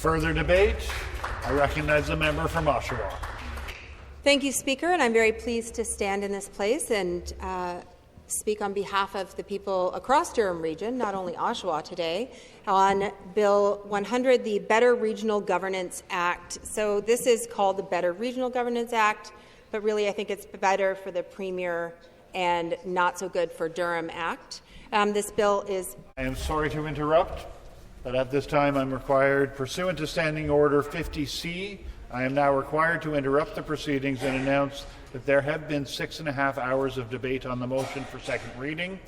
Further debate? I recognize the member from Oshawa. Thank you, Speaker, and I'm very pleased to stand in this place and speak on behalf of the people across Durham Region, not only Oshawa today, on Bill 100, the Better Regional Governance Act. So this is called the Better Regional Governance Act, but really I think it's better for the Premier and not so good for Durham Act. This bill is... I am sorry to interrupt, but at this time I'm required, pursuant to Standing Order 50C, I am now required to interrupt the proceedings and announce that there have been 6.5 hours of debate on the motion for second reading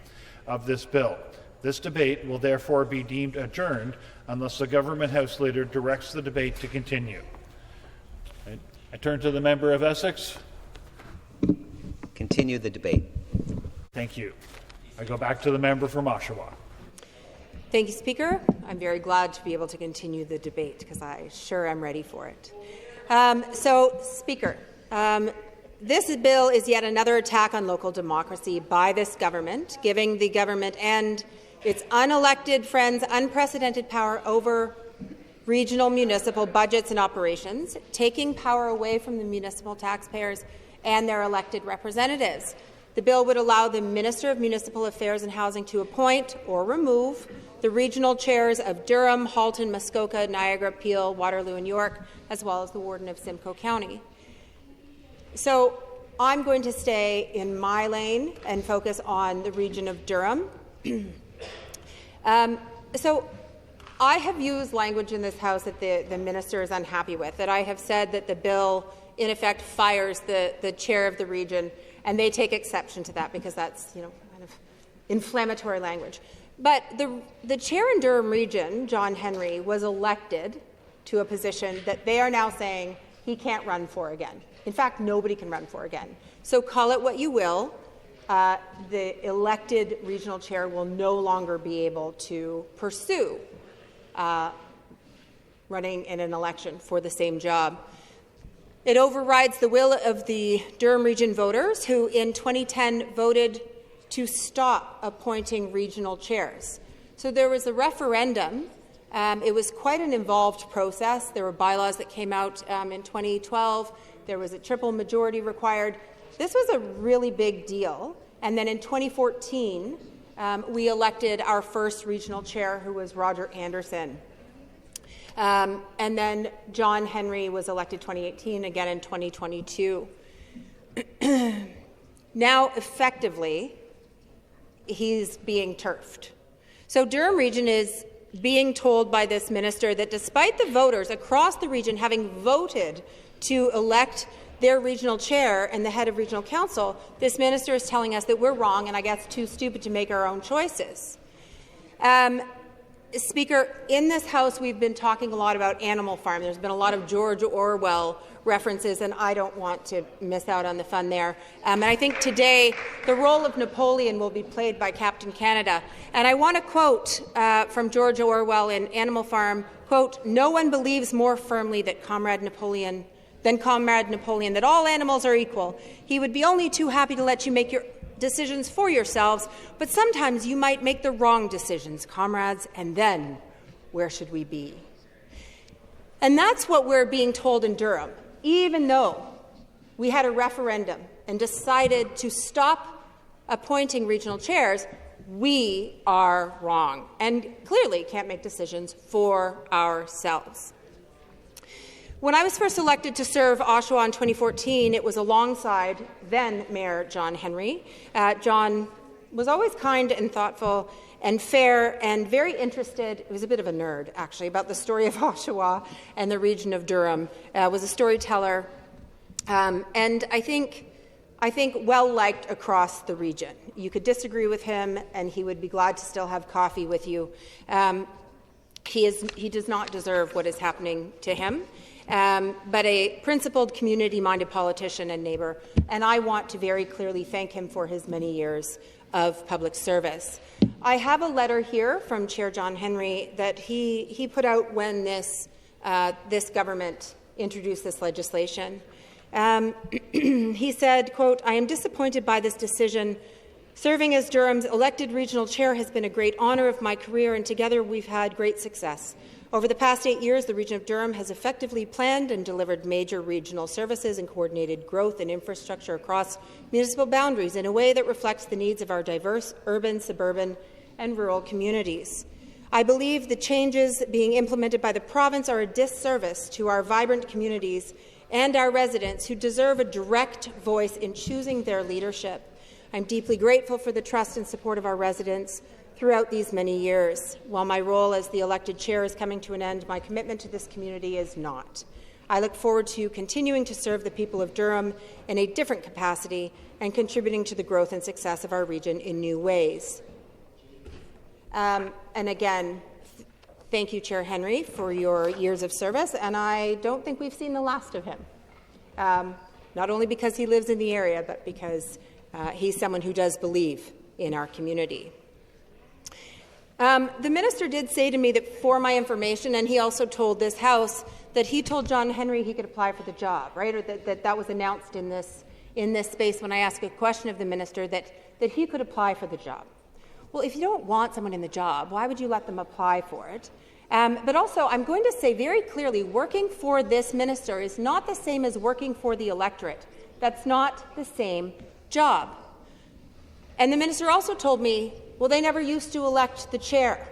of this bill. This debate will therefore be deemed adjourned unless the Government House Leader directs the debate to continue. I turn to the member of Essex. Continue the debate. Thank you. I go back to the member from Oshawa. Thank you, Speaker. I'm very glad to be able to continue the debate because I sure am ready for it. Speaker, this bill is yet another attack on local democracy by this government, giving the government and its unelected friends unprecedented power over regional municipal budgets and operations, taking power away from the municipal taxpayers and their elected representatives. The bill would allow the Minister of Municipal Affairs and Housing to appoint or remove the regional chairs of Durham, Halton, Muskoka, Niagara, Peel, Waterloo and York, as well as the Warden of Simcoe County. So I'm going to stay in my lane and focus on the region of Durham. So I have used language in this House that the Minister is unhappy with, that I have said that the bill in effect fires the chair of the region, and they take exception to that because that's kind of inflammatory language. But the chair in Durham Region, John Henry, was elected to a position that they are now saying he can't run for again. In fact, nobody can run for again. So call it what you will. The elected regional chair will no longer be able to pursue running in an election for the same job. It overrides the will of the Durham Region voters who in 2010 voted to stop appointing regional chairs. So there was a referendum. It was quite an involved process. There were bylaws that came out in 2012. There was a triple majority required. This was a really big deal. And then in 2014, we elected our first regional chair, who was Roger Anderson. And then John Henry was elected 2018, again in 2022. Now, effectively, he's being turfed. So Durham Region is being told by this minister that despite the voters across the region having voted to elect their regional chair and the head of regional council, this minister is telling us that we're wrong and I guess too stupid to make our own choices. Speaker, in this House we've been talking a lot about Animal Farm. There's been a lot of George Orwell references, and I don't want to miss out on the fun there. And I think today the role of Napoleon will be played by Captain Canada. And I want to quote from George Orwell in Animal Farm, quote, "No one believes more firmly that Comrade Napoleon that all animals are equal. He would be only too happy to let you make your decisions for yourselves, but sometimes you might make the wrong decisions, comrades, and then where should we be?" And that's what we're being told in Durham. Even though we had a referendum and decided to stop appointing regional chairs, we are wrong and clearly can't make decisions for ourselves. When I was first elected to serve Oshawa in 2014, it was alongside then Mayor John Henry. John was always kind and thoughtful and fair and very interested. He was a bit of a nerd, actually, about the story of Oshawa and the region of Durham. Was a storyteller, and I think well-liked across the region. You could disagree with him, and he would be glad to still have coffee with you. He does not deserve what is happening to him. But a principled, community-minded politician and neighbour, and I want to very clearly thank him for his many years of public service. I have a letter here from Chair John Henry that he put out when this government introduced this legislation. He said, quote, "I am disappointed by this decision. Serving as Durham's elected regional chair has been a great honour of my career, and together we've had great success. Over the past 8 years, the region of Durham has effectively planned and delivered major regional services and coordinated growth and infrastructure across municipal boundaries in a way that reflects the needs of our diverse urban, suburban, and rural communities. I believe the changes being implemented by the province are a disservice to our vibrant communities and our residents who deserve a direct voice in choosing their leadership. I'm deeply grateful for the trust and support of our residents throughout these many years. While my role as the elected chair is coming to an end, my commitment to this community is not. I look forward to continuing to serve the people of Durham in a different capacity and contributing to the growth and success of our region in new ways. And again, thank you, Chair Henry, for your years of service, and I don't think we've seen the last of him, not only because he lives in the area, but because he's someone who does believe in our community. The minister did say to me that, for my information, and he also told this House, that he told John Henry he could apply for the job, right? Or that was announced in this space when I asked a question of the minister, that he could apply for the job. Well, if you don't want someone in the job, why would you let them apply for it? But also, I'm going to say very clearly, working for this minister is not the same as working for the electorate. That's not the same job. And the minister also told me, well, they never used to elect the chair.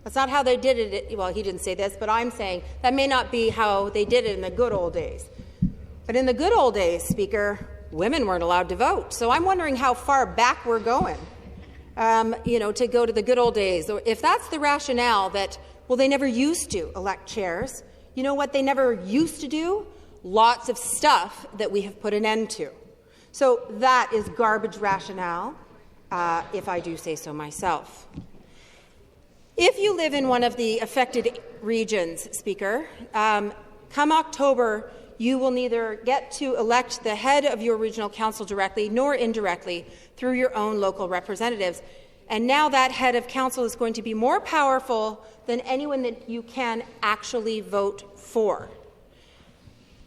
That's not how they did it. Well, he didn't say this, but I'm saying that may not be how they did it in the good old days. But in the good old days, Speaker, women weren't allowed to vote. So I'm wondering how far back we're going, to go to the good old days. If that's the rationale that, well, they never used to elect chairs, you know what they never used to do? Lots of stuff that we have put an end to. So that is garbage rationale. If I do say so myself. If you live in one of the affected regions, Speaker, come October, you will neither get to elect the head of your regional council directly nor indirectly through your own local representatives. And now that head of council is going to be more powerful than anyone that you can actually vote for.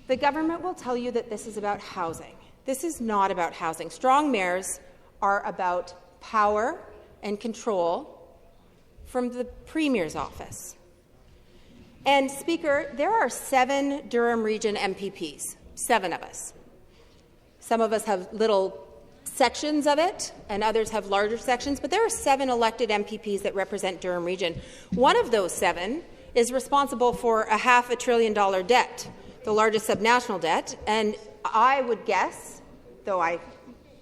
The government will tell you that this is about housing. This is not about housing. Strong mayors are about power and control from the Premier's office. And, Speaker, there are 7 Durham Region MPPs, 7 of us. Some of us have little sections of it, and others have larger sections, but there are 7 elected MPPs that represent Durham Region. One of those 7 is responsible for a $500 billion debt, the largest subnational debt, and I would guess, though I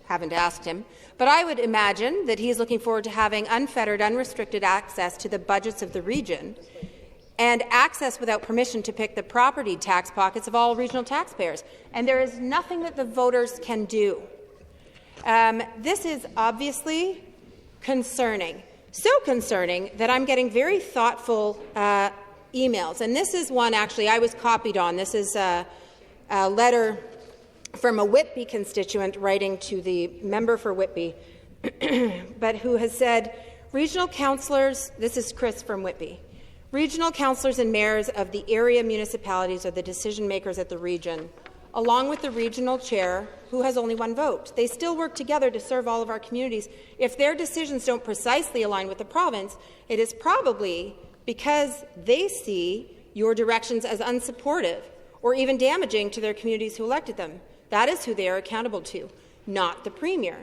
haven't asked him, but I would imagine that he's looking forward to having unfettered, unrestricted access to the budgets of the region and access without permission to pick the property tax pockets of all regional taxpayers. And there is nothing that the voters can do. This is obviously concerning, so concerning that I'm getting very thoughtful emails. And this is one, actually, I was copied on. This is a letter from a Whitby constituent writing to the member for Whitby, but who has said, regional councillors, this is Chris from Whitby, regional councillors and mayors of the area municipalities are the decision makers at the region, along with the regional chair, who has only 1 vote. They still work together to serve all of our communities. If their decisions don't precisely align with the province, it is probably because they see your directions as unsupportive or even damaging to their communities who elected them. That is who they are accountable to, not the Premier.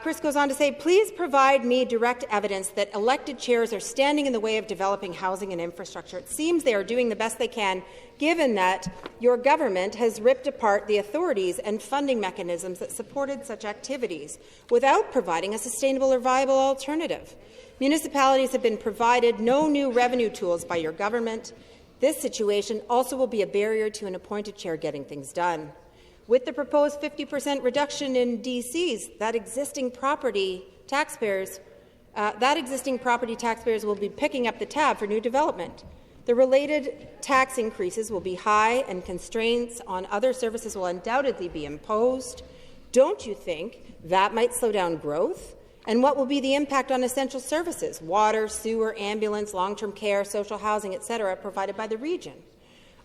Chris goes on to say, please provide me direct evidence that elected chairs are standing in the way of developing housing and infrastructure. It seems they are doing the best they can, given that your government has ripped apart the authorities and funding mechanisms that supported such activities without providing a sustainable or viable alternative. Municipalities have been provided no new revenue tools by your government. This situation also will be a barrier to an appointed chair getting things done. With the proposed 50% reduction in DCs, that existing property taxpayers will be picking up the tab for new development. The related tax increases will be high, and constraints on other services will undoubtedly be imposed. Don't you think that might slow down growth? And what will be the impact on essential services, water, sewer, ambulance, long-term care, social housing, etc., provided by the region?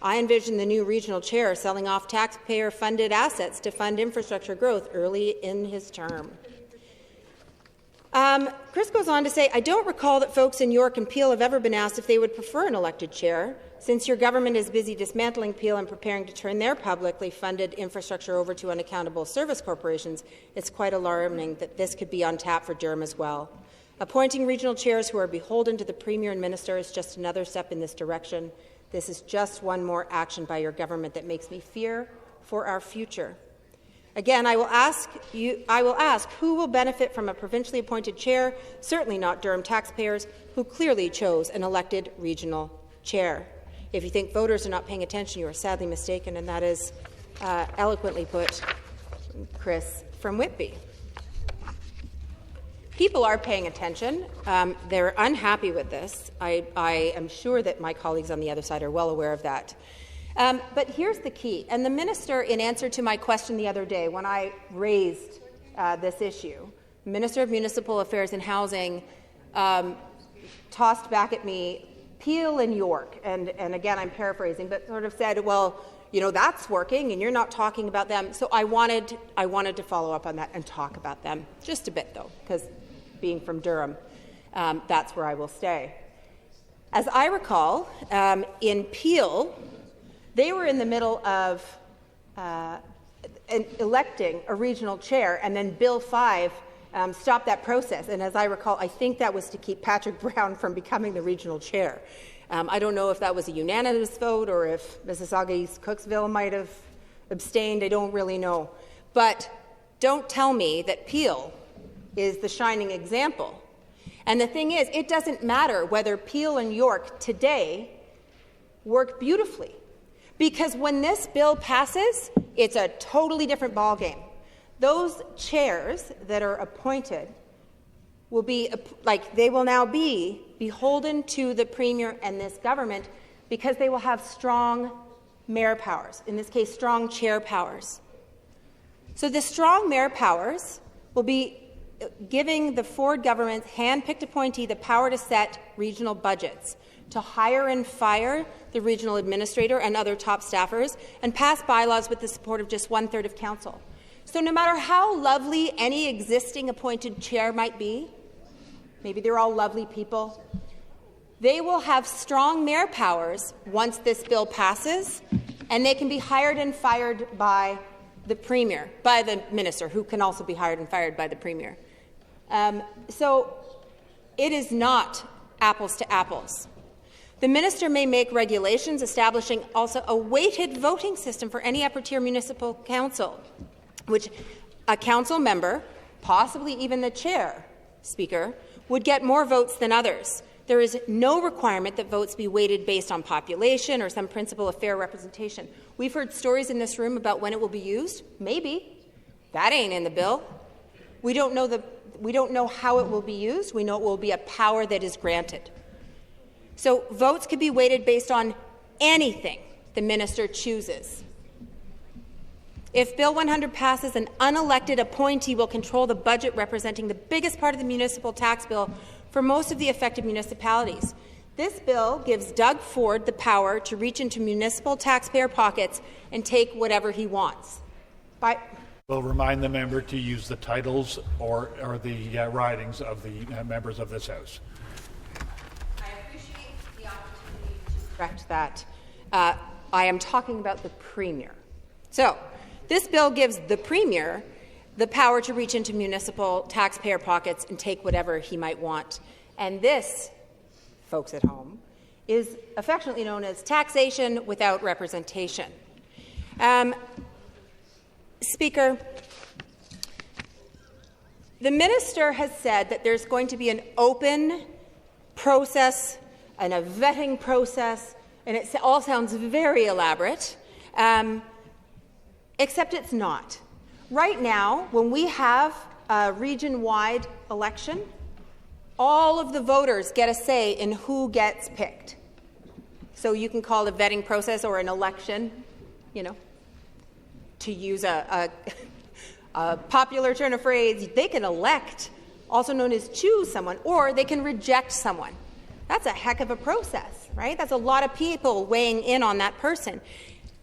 I envision the new regional chair selling off taxpayer-funded assets to fund infrastructure growth early in his term. Chris goes on to say, I don't recall that folks in York and Peel have ever been asked if they would prefer an elected chair. Since your government is busy dismantling Peel and preparing to turn their publicly funded infrastructure over to unaccountable service corporations, it's quite alarming that this could be on tap for Durham as well. Appointing regional chairs who are beholden to the Premier and Minister is just another step in this direction. This is just one more action by your government that makes me fear for our future. Again, I will ask, who will benefit from a provincially appointed chair? Certainly not Durham taxpayers, who clearly chose an elected regional chair. If you think voters are not paying attention, you are sadly mistaken, and that is eloquently put, Chris from Whitby. People are paying attention. They're unhappy with this. I am sure that my colleagues on the other side are well aware of that. But here's the key, and the minister, in answer to my question the other day when I raised this issue, Minister of Municipal Affairs and Housing tossed back at me Peel and York, and again I'm paraphrasing, but sort of said, well, you know, that's working and you're not talking about them. So I wanted to follow up on that and talk about them just a bit, though, because being from Durham, that's where I will stay. As I recall, in Peel, they were in the middle of electing a regional chair, and then Bill 5 stopped that process. And as I recall, I think that was to keep Patrick Brown from becoming the regional chair. I don't know if that was a unanimous vote or if Mississauga East Cooksville might have abstained. I don't really know. But don't tell me that Peel is the shining example. And the thing is, it doesn't matter whether Peel and York today work beautifully, because when this bill passes, it's a totally different ballgame. Those chairs that are appointed will be, they will now be beholden to the Premier and this government, because they will have strong mayor powers, in this case, strong chair powers. So the strong mayor powers will be giving the Ford government's hand-picked appointee the power to set regional budgets, to hire and fire the regional administrator and other top staffers, and pass bylaws with the support of just one-third of council. So no matter how lovely any existing appointed chair might be, maybe they're all lovely people, they will have strong mayor powers once this bill passes, and they can be hired and fired by the Premier, by the Minister, who can also be hired and fired by the Premier. So it is not apples to apples. The Minister may make regulations establishing also a weighted voting system for any upper-tier municipal council, which a council member, possibly even the chair, Speaker, would get more votes than others. There is no requirement that votes be weighted based on population or some principle of fair representation. We've heard stories in this room about when it will be used. Maybe. That ain't in the bill. We don't know how it will be used. We know it will be a power that is granted. So votes could be weighted based on anything the minister chooses. If Bill 100 passes, an unelected appointee will control the budget representing the biggest part of the municipal tax bill for most of the affected municipalities. This bill gives Doug Ford the power to reach into municipal taxpayer pockets and take whatever he wants. We'll remind the member to use the titles or the ridings of the members of this House. I appreciate the opportunity to correct that. I am talking about the Premier. So, this bill gives the Premier the power to reach into municipal taxpayer pockets and take whatever he might want. And this, folks at home, is affectionately known as taxation without representation. Speaker, the minister has said that there's going to be an open process and a vetting process, and it all sounds very elaborate, except it's not. Right now, when we have a region-wide election, all of the voters get a say in who gets picked. So you can call it a vetting process or an election, to use a popular turn of phrase. They can elect, also known as choose someone, or they can reject someone. That's a heck of a process, right? That's a lot of people weighing in on that person.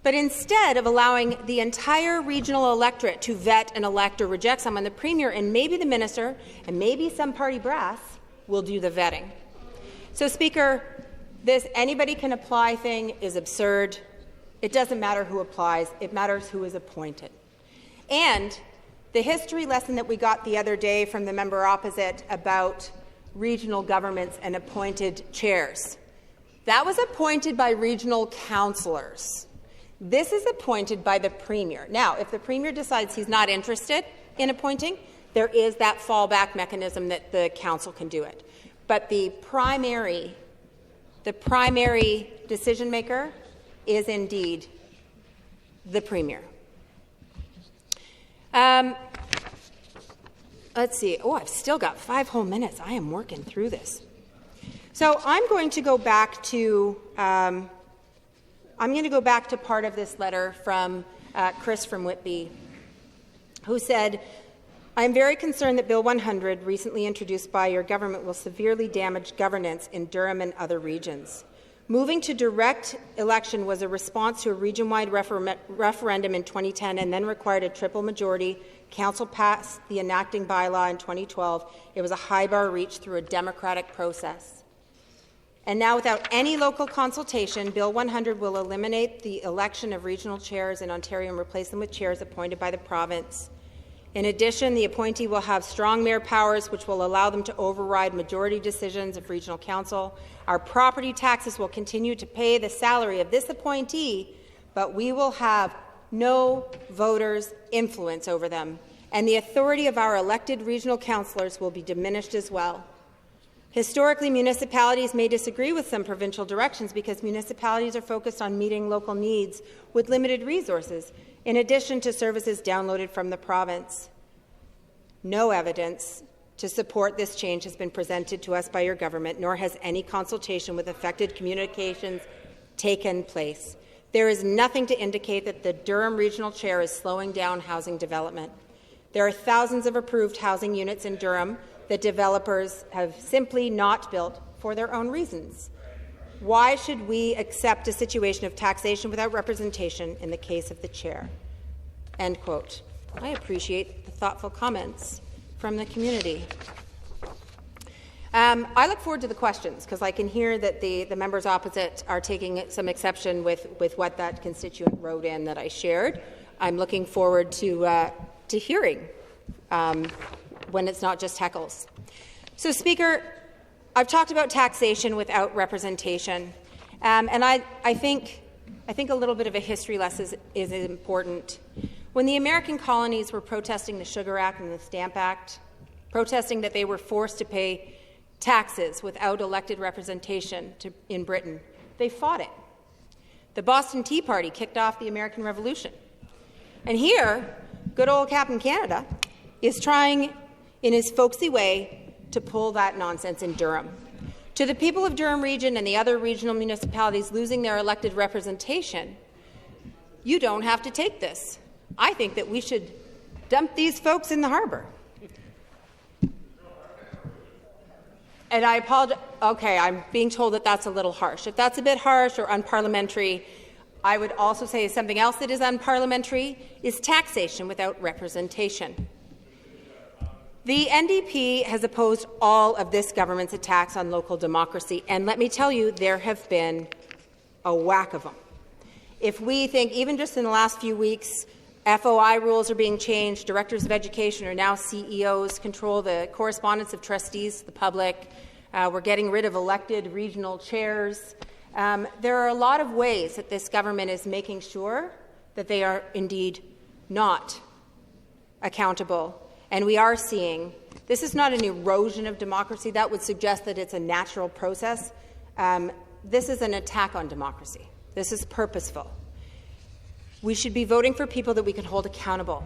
But instead of allowing the entire regional electorate to vet and elect or reject someone, the Premier and maybe the Minister and maybe some party brass will do the vetting. So, Speaker, this anybody can apply thing is absurd. It doesn't matter who applies. It matters who is appointed. And the history lesson that we got the other day from the member opposite about regional governments and appointed chairs, that was appointed by regional councillors. This is appointed by the Premier. Now, if the Premier decides he's not interested in appointing, there is that fallback mechanism that the Council can do it. But the primary decision maker is indeed the Premier. Let's see. Oh, I've still got 5 whole minutes. I am working through this. So I'm going to go back to part of this letter from Chris from Whitby, who said, I am very concerned that Bill 100, recently introduced by your government, will severely damage governance in Durham and other regions. Moving to direct election was a response to a region-wide referendum in 2010 and then required a triple majority. Council passed the enacting bylaw in 2012. It was a high bar reached through a democratic process. And now, without any local consultation, Bill 100 will eliminate the election of regional chairs in Ontario and replace them with chairs appointed by the province. In addition, the appointee will have strong mayor powers, which will allow them to override majority decisions of regional council. Our property taxes will continue to pay the salary of this appointee, but we will have no voters' influence over them, and the authority of our elected regional councillors will be diminished as well. Historically, municipalities may disagree with some provincial directions because municipalities are focused on meeting local needs with limited resources, in addition to services downloaded from the province. No evidence to support this change has been presented to us by your government, nor has any consultation with affected communications taken place. There is nothing to indicate that the Durham Regional Chair is slowing down housing development. There are thousands of approved housing units in Durham that developers have simply not built for their own reasons. Why should we accept a situation of taxation without representation in the case of the chair? End quote. I appreciate the thoughtful comments from the community. I look forward to the questions because I can hear that the members opposite are taking some exception with what that constituent wrote in that I shared. I'm looking forward to hearing when it's not just heckles. So, Speaker, I've talked about taxation without representation, and I think a little bit of a history lesson is important. When the American colonies were protesting the Sugar Act and the Stamp Act, protesting that they were forced to pay taxes without elected representation in Britain, they fought it. The Boston Tea Party kicked off the American Revolution. And here, good old Captain Canada is trying, in his folksy way, to pull that nonsense in Durham. To the people of Durham Region and the other regional municipalities losing their elected representation, you don't have to take this. I think that we should dump these folks in the harbour. And I apologize. Okay, I'm being told that that's a little harsh. If that's a bit harsh or unparliamentary, I would also say something else that is unparliamentary is taxation without representation. The NDP has opposed all of this government's attacks on local democracy, and let me tell you, there have been a whack of them. If we think, even just in the last few weeks, FOI rules are being changed, directors of education are now CEOs, control the correspondence of trustees to the public, we're getting rid of elected regional chairs. There are a lot of ways that this government is making sure that they are indeed not accountable. And we are seeing, this is not an erosion of democracy. That would suggest that it's a natural process. This is an attack on democracy. This is purposeful. We should be voting for people that we can hold accountable.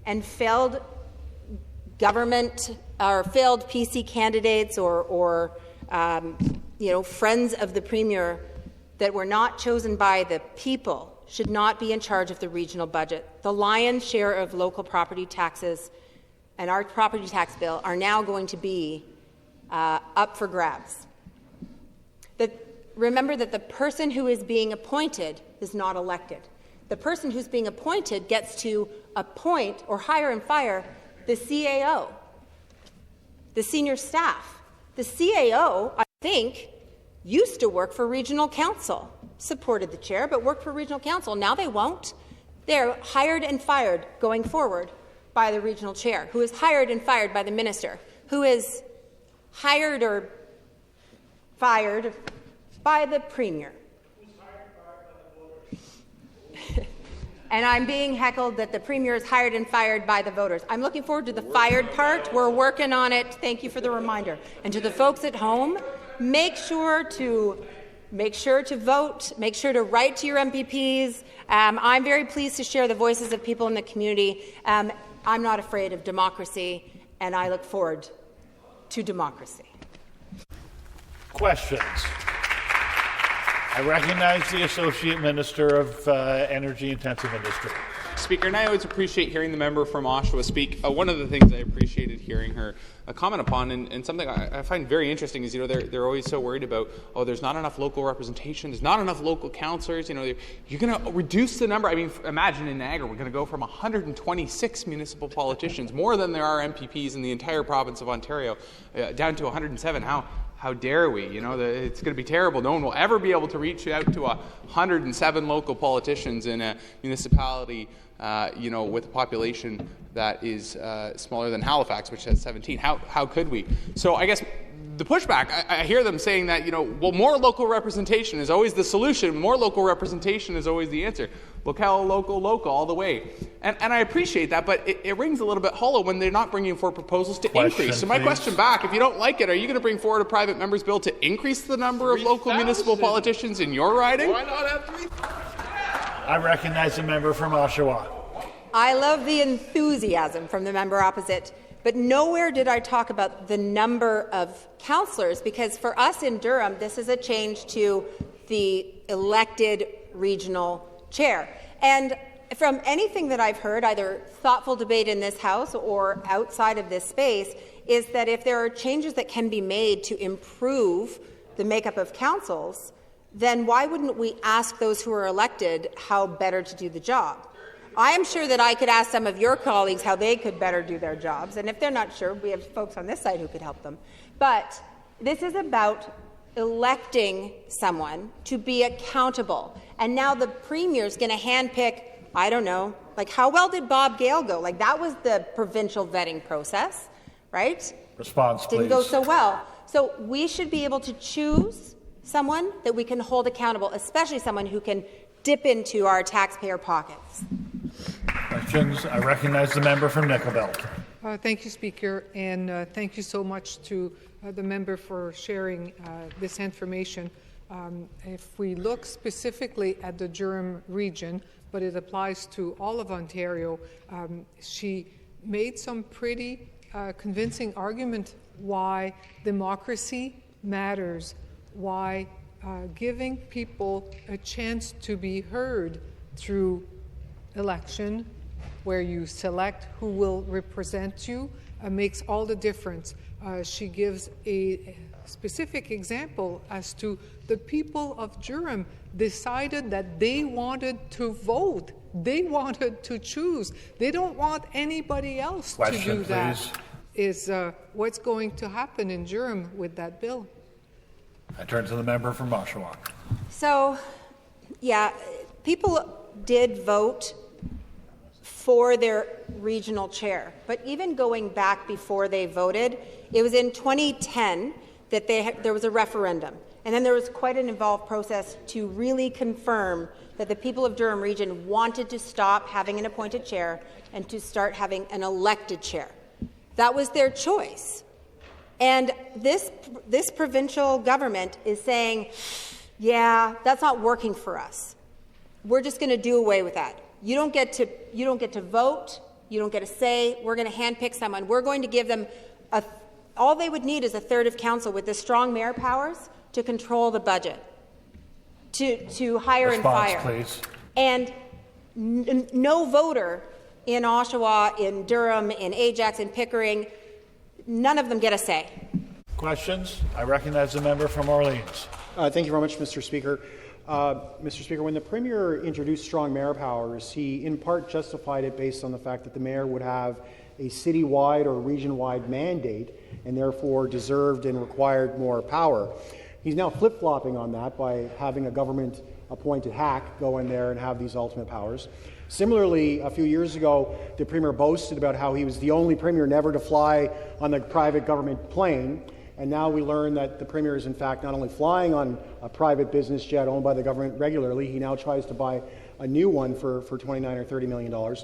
And failed government or failed PC candidates or friends of the Premier that were not chosen by the people should not be in charge of the regional budget. The lion's share of local property taxes and our property tax bill are now going to be up for grabs. Remember that the person who is being appointed is not elected. the person who's being appointed gets to appoint or hire and fire the CAO, the senior staff. The CAO, I think, used to work for regional council, supported the chair, but worked for regional council. Now they won't. They're hired and fired going forward by the regional chair, who is hired and fired by the minister, who is hired or fired by the premier. And I'm being heckled that the premier is hired and fired by the voters. I'm looking forward to the fired part. We're working on it. Thank you for the reminder. And to the folks at home, make sure to vote, make sure to write to your MPPs. I'm very pleased to share the voices of people in the community. I'm not afraid of democracy, and I look forward to democracy. Questions? I recognize the Associate Minister of Energy-Intensive Industry. Speaker, and I always appreciate hearing the member from Oshawa speak. One of the things I appreciated hearing her comment upon, and something I find very interesting, is they're always so worried about, there's not enough local representation, there's not enough local councillors. You're going to reduce the number. I mean, imagine in Niagara we're going to go from 126 municipal politicians, more than there are MPPs in the entire province of Ontario, down to 107. How dare we? It's going to be terrible. No one will ever be able to reach out to 107 local politicians in a municipality, with a population that is smaller than Halifax, which has 17. How could we? So I guess the pushback, I hear them saying that, more local representation is always the solution. More local representation is always the answer. Locale, local, all the way. And I appreciate that, but it rings a little bit hollow when they're not bringing forward proposals to increase. So my question back, if you don't like it, are you going to bring forward a private member's bill to increase the number of local municipal politicians in your riding? Why not have 3,000? I recognize the member from Oshawa. I love the enthusiasm from the member opposite, but nowhere did I talk about the number of councillors, because for us in Durham, this is a change to the elected regional chair. And from anything that I've heard, either thoughtful debate in this House or outside of this space, is that if there are changes that can be made to improve the makeup of councils, then why wouldn't we ask those who are elected how better to do the job? I am sure that I could ask some of your colleagues how they could better do their jobs, and if they're not sure, we have folks on this side who could help them. But this is about electing someone to be accountable. And now the Premier is going to handpick, I don't know, like how well did Bob Gale go? Like that was the provincial vetting process, right? Response, please. Didn't go so well. So we should be able to choose someone that we can hold accountable, especially someone who can dip into our taxpayer pockets. Questions? I recognize the member from Nickel Belt. Thank you, Speaker, and thank you so much to the member for sharing this information. If we look specifically at the Durham region, but it applies to all of Ontario, she made some pretty convincing argument why democracy matters, why giving people a chance to be heard through election, where you select who will represent you, makes all the difference. She gives a specific example as to the people of Durham decided that they wanted to vote. They wanted to choose. They don't want anybody else to do that. Please. Is what's going to happen in Durham with that bill. I turn to the member from Oshawa. So, yeah, people did vote for their regional chair. But even going back before they voted, it was in 2010 that there was a referendum. And then there was quite an involved process to really confirm that the people of Durham region wanted to stop having an appointed chair and to start having an elected chair. That was their choice. And this provincial government is saying, yeah, that's not working for us. We're just going to do away with that. You don't get to vote. You don't get a say. We're going to handpick someone. We're going to give them all they would need is a third of council with the strong mayor powers to control the budget, to hire and fire. Please. And no voter in Oshawa, in Durham, in Ajax, in Pickering, none of them get a say. Questions? I recognize the member from Orleans. Thank you very much, Mr. Speaker. Mr. Speaker, when the Premier introduced strong mayor powers, he in part justified it based on the fact that the mayor would have a citywide or region-wide mandate and therefore deserved and required more power. He's now flip-flopping on that by having a government-appointed hack go in there and have these ultimate powers. Similarly, a few years ago, the Premier boasted about how he was the only Premier never to fly on the private government plane. And now we learn that the Premier is in fact not only flying on a private business jet owned by the government regularly, he now tries to buy a new one for $29 or $30 million.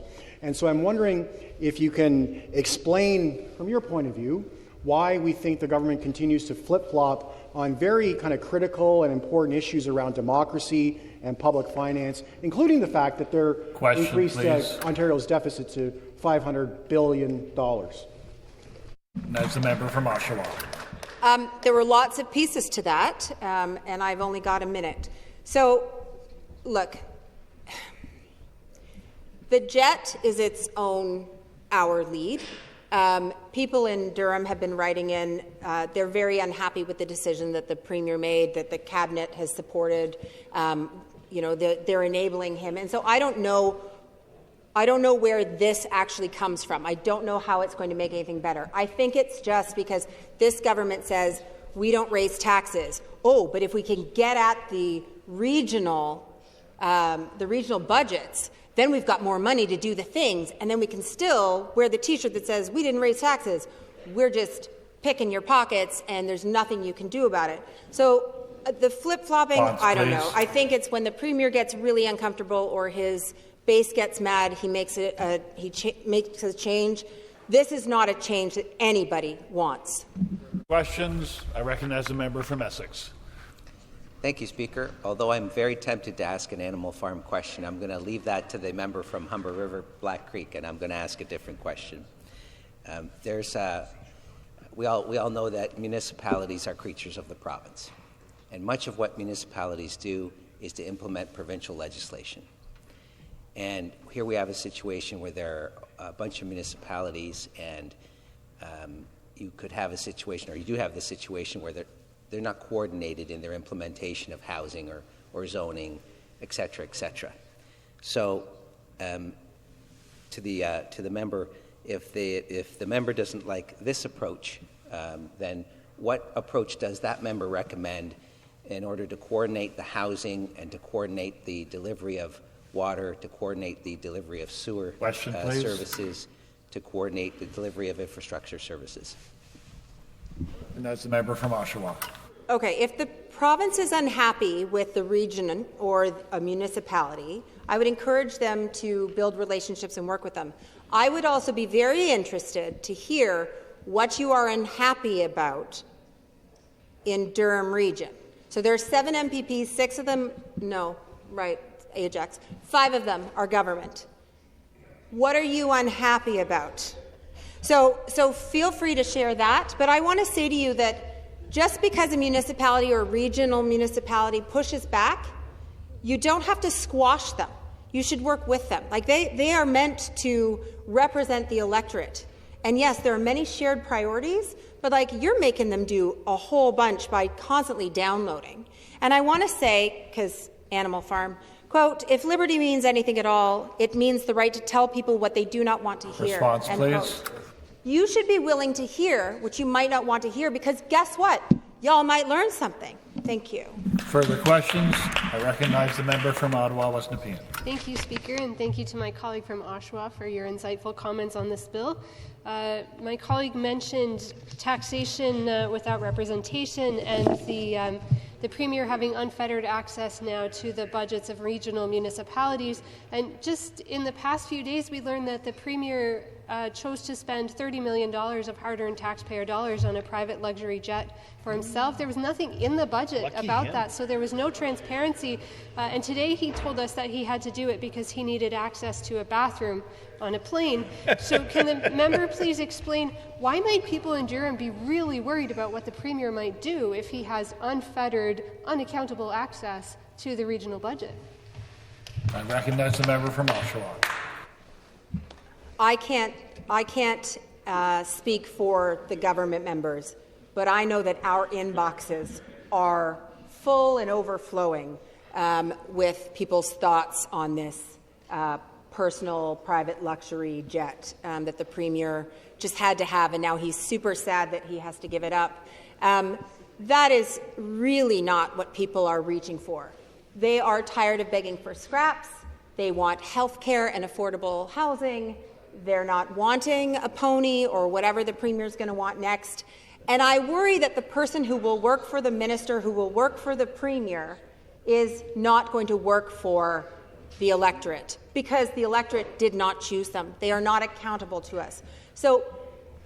And so I'm wondering if you can explain, from your point of view, why we think the government continues to flip-flop on very kind of critical and important issues around democracy and public finance, including the fact that they're increased Ontario's deficit to $500 billion. That's the member from Oshawa. There were lots of pieces to that, and I've only got a minute. So, look, the jet is its own hour lead. People in Durham have been writing in. They're very unhappy with the decision that the Premier made, that the Cabinet has supported. They're enabling him. And so I don't know where this actually comes from. I don't know how it's going to make anything better. I think it's just because this government says we don't raise taxes. Oh, but if we can get at the regional budgets, then we've got more money to do the things, and then we can still wear the T-shirt that says we didn't raise taxes. We're just picking your pockets, and there's nothing you can do about it. So the flip-flopping, I don't know. I think it's when the Premier gets really uncomfortable or his base gets mad, he makes a change. This is not a change that anybody wants. Questions? I recognize the member from Essex. Thank you, Speaker. Although I'm very tempted to ask an animal farm question, I'm going to leave that to the member from Humber River, Black Creek, and I'm going to ask a different question. We all know that municipalities are creatures of the province, and much of what municipalities do is to implement provincial legislation. And here we have a situation where there are a bunch of municipalities, and you could have a situation, or you do have the situation where they're not coordinated in their implementation of housing or zoning, et cetera, et cetera. So, to the member, if the member doesn't like this approach, then what approach does that member recommend in order to coordinate the housing and to coordinate the delivery of water, to coordinate the delivery of sewer services, to coordinate the delivery of infrastructure services? And that's the member from Oshawa. Okay, if the province is unhappy with the region or a municipality, I would encourage them to build relationships and work with them. I would also be very interested to hear what you are unhappy about in Durham region. So there are 7 MPPs, 6 of them, no, right, Ajax, 5 of them are government. What are you unhappy about? So feel free to share that, but I want to say to you that just because a municipality or a regional municipality pushes back, you don't have to squash them. You should work with them. Like they are meant to represent the electorate. And yes, there are many shared priorities, but like you're making them do a whole bunch by constantly downloading. And I want to say, because Animal Farm, quote, if liberty means anything at all, it means the right to tell people what they do not want to hear. Response, please. Quote. You should be willing to hear what you might not want to hear, because guess what? Y'all might learn something. Thank you. Further questions? I recognize the member from Ottawa, West Nepean. Thank you, Speaker, and thank you to my colleague from Oshawa for your insightful comments on this bill. My colleague mentioned taxation without representation and the Premier having unfettered access now to the budgets of regional municipalities. And just in the past few days, we learned that the Premier chose to spend $30 million of hard-earned taxpayer dollars on a private luxury jet for himself. There was nothing in the budget about that, so there was no transparency. And today he told us that he had to do it because he needed access to a bathroom on a plane. So can the member please explain why might people in Durham be really worried about what the Premier might do if he has unfettered, unaccountable access to the regional budget? I recognize the member from Oshawa. I can't speak for the government members, but I know that our inboxes are full and overflowing with people's thoughts on this personal private luxury jet that the Premier just had to have, and now he's super sad that he has to give it up. That is really not what people are reaching for. They are tired of begging for scraps. They want health care and affordable housing. They're not wanting a pony or whatever the Premier's going to want next. And I worry that the person who will work for the minister, who will work for the Premier, is not going to work for the electorate, because the electorate did not choose them. They are not accountable to us. So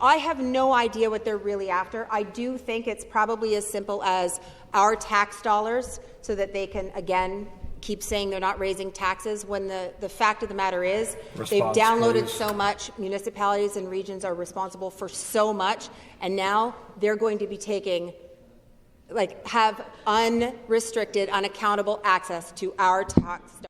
I have no idea what they're really after. I do think it's probably as simple as our tax dollars so that they can, again, keep saying they're not raising taxes, when the fact of the matter is they've downloaded so much. Municipalities and regions are responsible for so much, and now they're going to be taking, have unrestricted, unaccountable access to our tax dollars.